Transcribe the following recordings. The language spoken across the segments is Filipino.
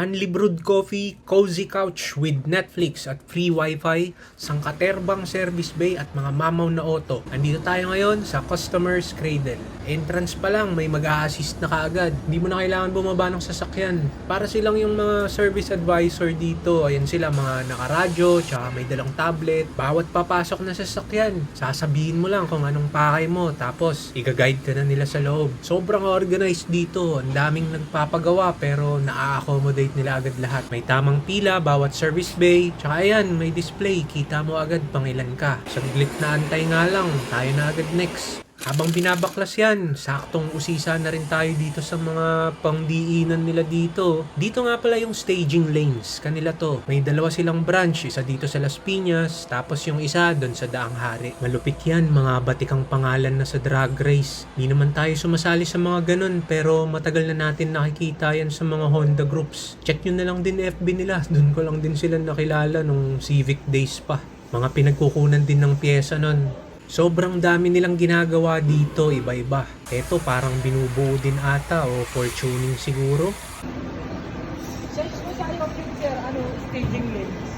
Unli brewed coffee, cozy couch with Netflix at free wifi, sangkaterbang service bay at mga mamaw na auto. Andito tayo ngayon sa Customer's Cradle. Entrance pa lang, may mag-a-assist na kaagad. Hindi mo na kailangan bumaba ng sasakyan. Para silang yung mga service advisor dito. Ayan sila, mga nakaradyo, tsaka may dalang tablet. Bawat papasok na sasakyan, sasabihin mo lang kung anong pakay mo. Tapos, i-guide ka na nila sa loob. Sobrang organized dito. Ang daming nagpapagawa pero na-accommodate nila agad lahat. May tamang pila bawat service bay. Tsaka ayan, may display. Kita mo agad pangilan ka. Saglit na antay nga lang. Tayo na agad next. Habang binabaklas yan, saktong usisa na rin tayo dito sa mga pangdiinan nila dito. Dito nga pala yung staging lanes. Kanila to. May dalawa silang branch. Isa dito sa Las Piñas, tapos yung isa doon sa Daang Hari. Malupit yan, mga batikang pangalan na sa drag race. Di naman tayo sumasali sa mga ganun, pero matagal na natin nakikita yan sa mga Honda groups. Check nyo na lang din FB nila. Doon ko lang din sila nakilala nung Civic Days pa. Mga pinagkukunan din ng pyesa nun. Sobrang dami nilang ginagawa dito, iba-iba. Eto parang binubuo din ata o for tuning siguro. Search mo sa YouTube, sir, staging lanes.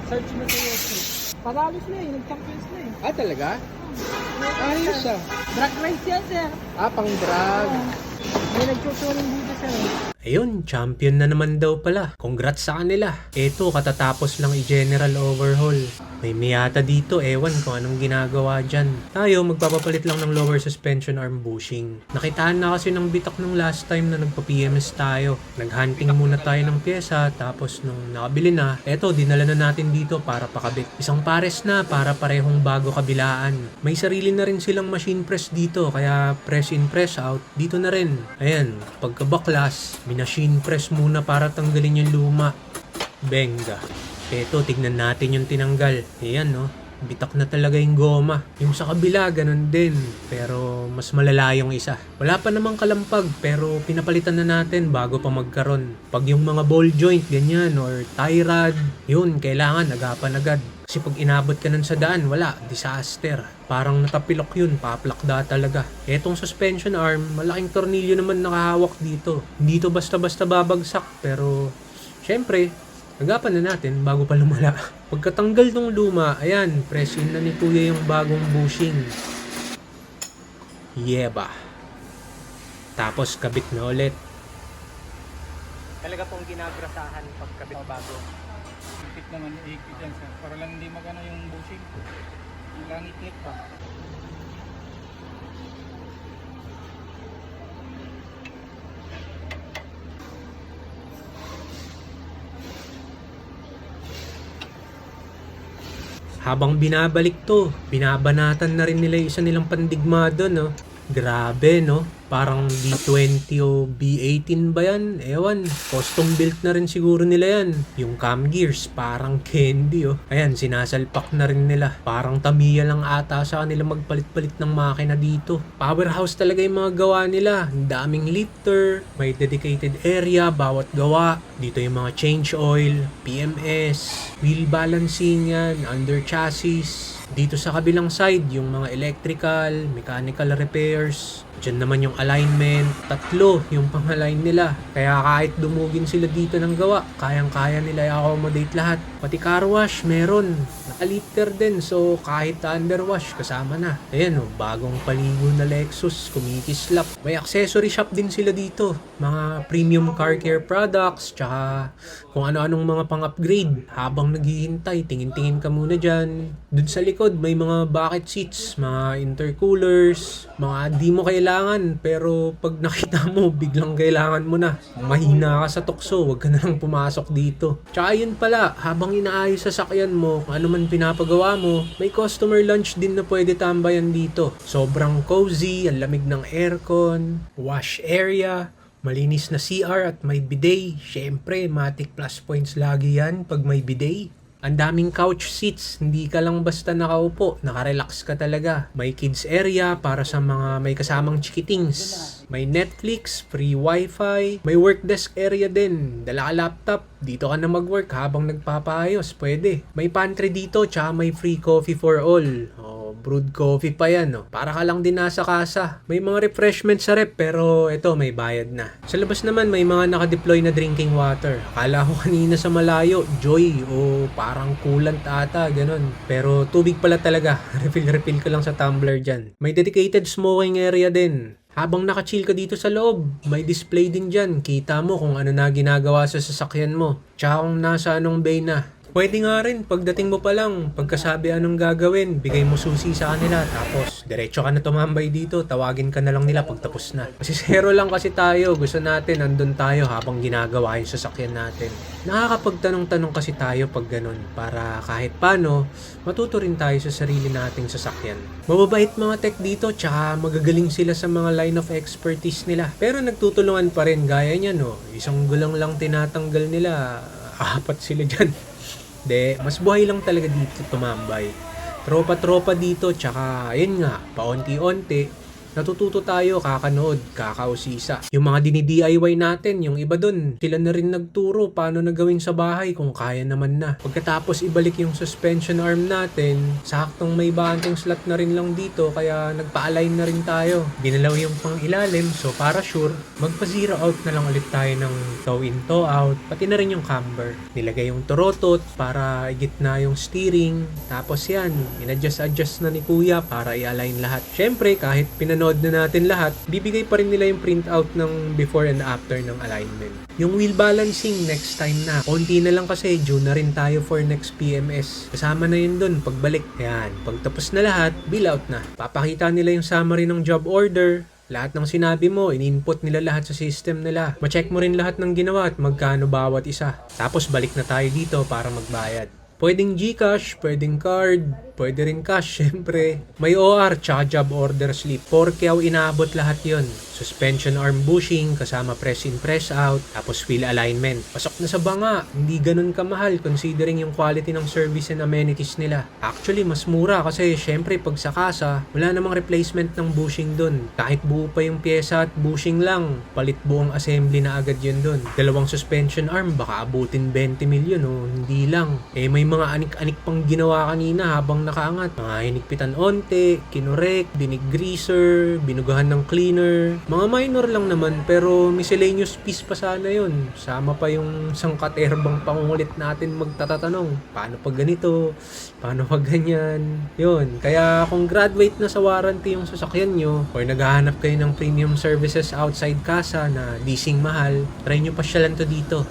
Search mo sa YouTube. Panalos na nag-champions na Ah, talaga? Ayos ah. Drag race yan, sir. Pang drag. May nagtuturing dito, sir. Ayun, champion na naman daw pala. Congrats sa kanila. Eto, katatapos lang i-general overhaul. May Miata dito, ewan kung anong ginagawa dyan. Tayo, magpapapalit lang ng lower suspension arm bushing. Nakitaan na kasi ng bitak nung last time na nagpa-PMS tayo. Naghunting muna tayo ng pyesa, tapos nung nakabili na, eto, dinala na natin dito para pakabit. Isang pares na para parehong bago kabilaan. May sarili na rin silang machine press dito, kaya press in, press out, dito na rin. Ayan, pagkabaklas, minachine press muna para tanggalin yung luma. Benga. Eto, tignan natin yung tinanggal. Ayan, no? Bitak na talaga yung goma. Yung sa kabila, ganun din. Pero mas malala yung isa. Wala pa namang kalampag, pero pinapalitan na natin bago pa magkaroon. Pag yung mga ball joint, ganyan, or tie rod, yun, kailangan agapan agad. Kasi pag inabot ka nun sa daan, wala, disaster. Parang natapilok yun, paplakda talaga. Etong suspension arm, malaking tornilyo naman nakahawak dito. Hindi to basta-basta babagsak, pero syempre, agapan na natin bago pa lumala. Pagkatanggal ng luma, ayan, press in na ni Kuya yung bagong bushing. Yeba. Tapos kabit na ulit. Talaga pong ginagrasahan pagkabit bago. Higpit naman, higpit yan sir. Para lang hindi magano yung bushing. Langit-ngit pa. Habang binabalik to, binabanatan na rin nila yung isa nilang pandigmado, no? Grabe, no? Parang B20 o B18 ba yan? Ewan, custom built na rin siguro nila yan. Yung cam gears, parang candy, oh. Ayan, sinasalpak na rin nila. Parang Tamiya lang ata sa kanila magpalit-palit ng makina dito. Powerhouse talaga yung mga gawa nila. Ang daming lifter, may dedicated area, bawat gawa. Dito yung mga change oil, PMS, wheel balancing yan, under chassis. Dito sa kabilang side, yung mga electrical, mechanical repairs. Diyan naman yung alignment. 3 yung pang-align nila. Kaya kahit dumugin sila dito ng gawa, kayang-kaya nila i-accommodate lahat. Pati car wash, meron. Naka-lifter din. So, kahit underwash, kasama na. Ayan o, bagong paligo na Lexus, kumikislap. May accessory shop din sila dito. Mga premium car care products, tsaka kung ano-anong mga pang-upgrade. Habang naghihintay, tingin-tingin ka muna dyan. Dun sa likod, may mga bucket seats, mga intercoolers, mga di mo kailangan, pero pag nakita mo, biglang kailangan mo na. Mahina ka sa tukso, wag ka na lang pumasok dito. Tsaka yun pala, habang inaayos sa sakyan mo, kung ano man pinapagawa mo, may customer lunch din na pwede tambayan dito. Sobrang cozy, ang lamig ng aircon, wash area, malinis na CR at may bidet. Syempre, matic plus points lagi yan pag may bidet. Ang daming couch seats, hindi ka lang basta nakaupo, nakarelax ka talaga. May kids area para sa mga may kasamang chikitings. May Netflix, free wifi, may work desk area din. Dala ka laptop, dito ka na mag-work habang nagpapaayos, pwede. May pantry dito, tsaka may free coffee for all. O, brewed coffee pa yan, no? Para ka lang din nasa casa. May mga refreshments sa rep, pero ito, may bayad na. Sa labas naman, may mga nakadeploy na drinking water. Akala ko kanina sa malayo, Joy, o parang coolant ata, ganun. Pero tubig pala talaga. Refill ka lang sa tumbler dyan. May dedicated smoking area din. Habang naka-chill ka dito sa loob, may display din dyan. Kita mo kung ano na ginagawa sa sasakyan mo. Tsaka kung nasa anong bay na. Pwede nga rin, pagdating mo pa lang, pagkasabi anong gagawin, bigay mo susi sa kanila, tapos diretso ka na tumambay dito, tawagin ka na lang nila pagtapos na. Kasi zero lang kasi tayo, gusto natin nandun tayo habang ginagawa yung sasakyan natin. Nakakapagtanong-tanong kasi tayo pag ganun, para kahit paano, matuto rin tayo sa sarili nating sasakyan. Mababait mga tech dito, tsaka magagaling sila sa mga line of expertise nila. Pero nagtutulungan pa rin, gaya niya no, isang gulang lang tinatanggal nila, 4 sila dyan. Mas buhay lang talaga dito tumambay. Tropa-tropa dito, tsaka ayun nga, paunti-unti, natututo tayo kakanood, kakausisa. Yung mga dini-DIY natin, yung iba dun, sila na rin nagturo paano na gawin sa bahay kung kaya naman na. Pagkatapos ibalik yung suspension arm natin, saktong may banting slot na rin lang dito, kaya nagpa-align na rin tayo. Ginalaw yung pang ilalim, so para sure, magpa-zero out na lang ulit tayo ng toe in, toe out, pati na rin yung camber. Nilagay yung turotot para igitna yung steering, tapos yan, in-adjust na ni kuya para i-align lahat. Syempre, kahit pinanood na natin lahat, bibigay pa rin nila yung printout ng before and after ng alignment. Yung wheel balancing, next time na. Konti na lang kasi, due na rin tayo for next PMS. Kasama na yun dun, pagbalik. Ayan, pagtapos na lahat, bill out na. Papakita nila yung summary ng job order, lahat ng sinabi mo, in-input nila lahat sa system nila. Ma-check mo rin lahat ng ginawa at magkano bawat isa. Tapos balik na tayo dito para magbayad. Pwedeng GCash, pwedeng card, pwede rin cash, syempre. May OR, tsaka job order slip. 4K inaabot lahat yon. Suspension arm bushing, kasama press in, press out, tapos wheel alignment. Pasok na sa banga, hindi ganun kamahal considering yung quality ng service and amenities nila. Actually, mas mura kasi syempre pag sa kasa, wala namang replacement ng bushing dun. Kahit buo pa yung pyesa at bushing lang, palit buong assembly na agad yun dun. 2 suspension arm, baka abutin 20 milyon o hindi lang. May mga anik-anik pang ginawa kanina habang nakaangat. Mga hinigpitan onte, kinorek, dinig greaser, binugahan ng cleaner. Mga minor lang naman pero miscellaneous piece pa sana yun. Sama pa yung sangkaterbang pangungulit natin magtatatanong. Paano pag ganito? Paano pag ganyan? Yun. Kaya kung graduate na sa warranty yung sasakyan nyo or naghahanap kayo ng premium services outside casa na leasing mahal, try nyo pasyalan to dito.